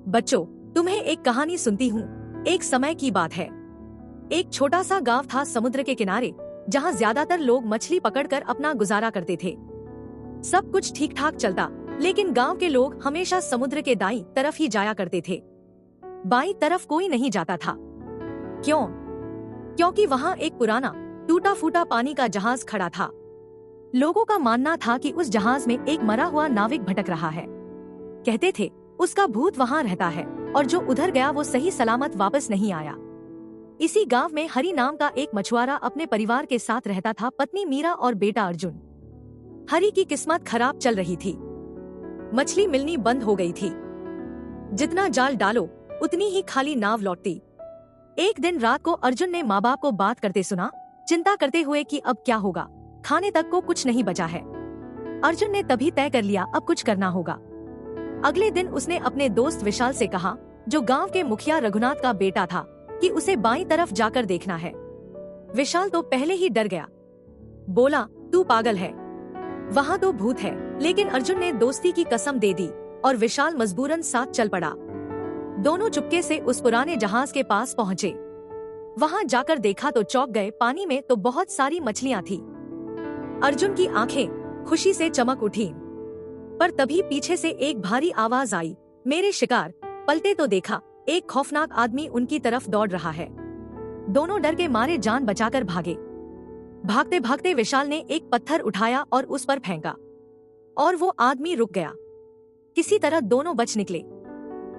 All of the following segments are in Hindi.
बच्चों, तुम्हें एक कहानी सुनती हूँ। एक समय की बात है। एक छोटा सा गांव था समुद्र के किनारे, जहाँ ज्यादातर लोग मछली पकड़कर अपना गुजारा करते थे। सब कुछ ठीक ठाक चलता, लेकिन गांव के लोग हमेशा समुद्र के दाईं तरफ ही जाया करते थे। बाईं तरफ कोई नहीं जाता था। क्यों? क्योंकि वहाँ एक पुराना टूटा फूटा पानी का जहाज खड़ा था। लोगों का मानना था कि उस जहाज में एक मरा हुआ नाविक भटक रहा है। कहते थे उसका भूत वहाँ रहता है और जो उधर गया वो सही सलामत वापस नहीं आया। इसी गांव में हरि नाम का एक मछुआरा अपने परिवार के साथ रहता था, पत्नी मीरा और बेटा अर्जुन। हरि की किस्मत खराब चल रही थी। मछली मिलनी बंद हो गई थी। जितना जाल डालो उतनी ही खाली नाव लौटती। एक दिन रात को अर्जुन ने माँ बाप को बात करते सुना, चिंता करते हुए कि अब क्या होगा। खाने तक को कुछ नहीं बचा है। अर्जुन ने तभी तय कर लिया अब कुछ करना होगा। अगले दिन उसने अपने दोस्त विशाल से कहा, जो गांव के मुखिया रघुनाथ का बेटा था, कि उसे बाईं तरफ जाकर देखना है। विशाल तो पहले ही डर गया। बोला, तू पागल है, वहाँ तो भूत है। लेकिन अर्जुन ने दोस्ती की कसम दे दी और विशाल मजबूरन साथ चल पड़ा। दोनों चुपके से उस पुराने जहाज के पास पहुँचे। वहाँ जाकर देखा तो चौंक गए। पानी में तो बहुत सारी मछलियाँ थी। अर्जुन की आंखें खुशी से चमक उठी। पर तभी पीछे से एक भारी आवाज आई, मेरे शिकार। पलटे तो देखा एक खौफनाक आदमी उनकी तरफ दौड़ रहा है। दोनों डर के मारे जान बचाकर भागे। भागते भागते विशाल ने एक पत्थर उठाया और उस पर फेंका, और वो आदमी रुक गया। किसी तरह दोनों बच निकले।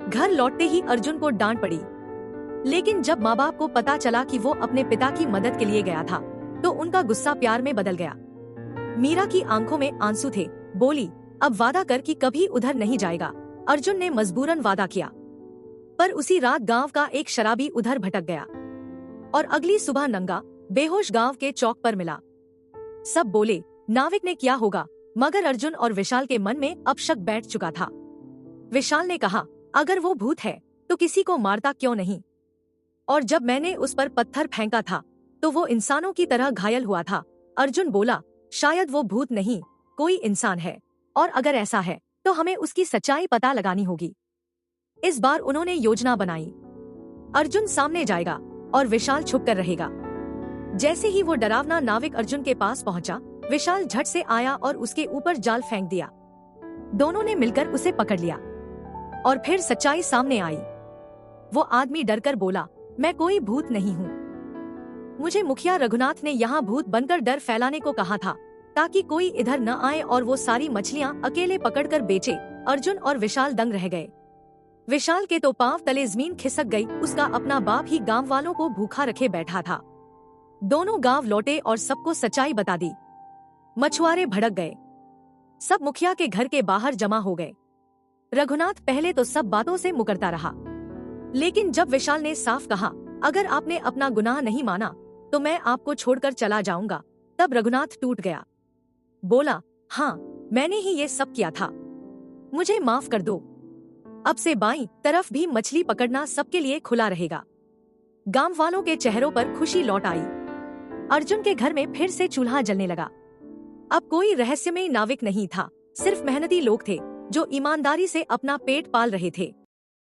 घर लौटते ही अर्जुन को डांट पड़ी, लेकिन जब माँ बाप को पता चला कि वो अपने पिता की मदद के लिए गया था, तो उनका गुस्सा प्यार में बदल गया। मीरा की आंखों में आंसू थे। बोली, अब वादा कर कि कभी उधर नहीं जाएगा। अर्जुन ने मजबूरन वादा किया। पर उसी रात गांव का एक शराबी उधर भटक गया और अगली सुबह नंगा बेहोश गांव के चौक पर मिला। सब बोले, नाविक ने किया होगा, मगर अर्जुन और विशाल के मन में अब शक बैठ चुका था। विशाल ने कहा, अगर वो भूत है तो किसी को मारता क्यों नहीं? और जब मैंने उस पर पत्थर फेंका था तो वो इंसानों की तरह घायल हुआ था। अर्जुन बोला, शायद वो भूत नहीं, कोई इंसान है, और अगर ऐसा है तो हमें उसकी सच्चाई पता लगानी होगी। इस बार उन्होंने योजना बनाई। अर्जुन सामने जाएगा और विशाल छुप कर रहेगा। जैसे ही वो डरावना नाविक अर्जुन के पास पहुंचा, विशाल झट से आया और उसके ऊपर जाल फेंक दिया। दोनों ने मिलकर उसे पकड़ लिया और फिर सच्चाई सामने आई। वो आदमी डरकर बोला, मैं कोई भूत नहीं हूँ। मुझे मुखिया रघुनाथ ने यहाँ भूत बनकर डर फैलाने को कहा था, ताकि कोई इधर न आए और वो सारी मछलियाँ अकेले पकड़कर बेचे। अर्जुन और विशाल दंग रह गए। विशाल के तो पांव तले जमीन खिसक गई। उसका अपना बाप ही गांव वालों को भूखा रखे बैठा था। दोनों गांव लौटे और सबको सच्चाई बता दी। मछुआरे भड़क गए। सब मुखिया के घर के बाहर जमा हो गए। रघुनाथ पहले तो सब बातों से मुकरता रहा, लेकिन जब विशाल ने साफ कहा, अगर आपने अपना गुनाह नहीं माना तो मैं आपको छोड़कर चला जाऊंगा, तब रघुनाथ टूट गया। बोला, हाँ, मैंने ही ये सब किया था, मुझे माफ कर दो। अब से बाईं तरफ भी मछली पकड़ना सबके लिए खुला रहेगा। गांव वालों के चेहरों पर खुशी लौट आई। अर्जुन के घर में फिर से चूल्हा जलने लगा। अब कोई रहस्यमय नाविक नहीं था, सिर्फ मेहनती लोग थे जो ईमानदारी से अपना पेट पाल रहे थे।